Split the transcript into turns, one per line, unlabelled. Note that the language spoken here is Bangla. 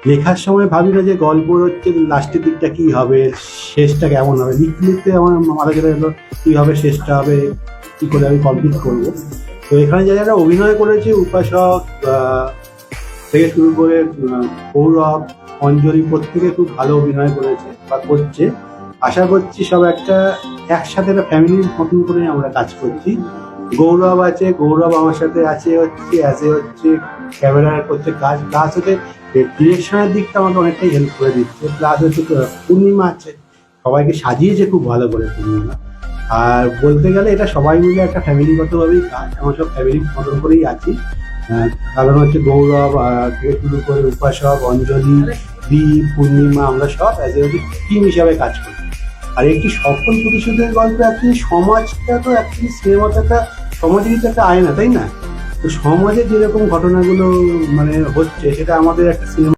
লেখার সময় ভাবি না যে গল্প হচ্ছে লাস্টের দিকটা কি হবে, শেষটা কেমন হবে। লিখতে লিখতে আমার মাথা চলে এলো কি হবে, শেষটা হবে কি করে আমি কমপ্লিট করব। তো এখানে যারা অভিনয় করেছে, উপাসক থেকে শুরু করে গৌরব, অঞ্জলি, প্রত্যেকে খুব ভালো অভিনয় করেছে বা করছে। আশা করছি সব একসাথে একটা ফ্যামিলির মতন করে আমরা কাজ করছি। গৌরব আছে, গৌরব আমার সাথে আছে হচ্ছে ক্যামেরা করছে কাজ, প্লাস হচ্ছে ডিরেকশনের দিকটা আমাকে অনেকটাই হেল্প করে দিচ্ছে। প্লাস হচ্ছে পূর্ণিমা আছে, সবাইকে সাজিয়েছে খুব ভালো করে পূর্ণিমা। আর বলতে গেলে এটা সবাই মিলে একটা ফ্যামিলিগতভাবেই কাজ, আমরা সব ফ্যামিলির মতন করেই আছি। কারণ হচ্ছে গৌরব থেকে শুরু করে উপাসক, অঞ্জলি, দীপ, পূর্ণিমা, আমরা সব অ্যাজ এ টিম হিসাবে কাজ করি। আর একটি সফল প্রতিশোধের গল্প অ্যাকচুয়ালি সমাজটা তো অ্যাকচুয়ালি সিনেমাটা একটা সমাজেরই তো একটা আয়না, তাই না? তো সমাজে যেরকম ঘটনাগুলো মানে হচ্ছে সেটা আমাদের একটা সিনেমা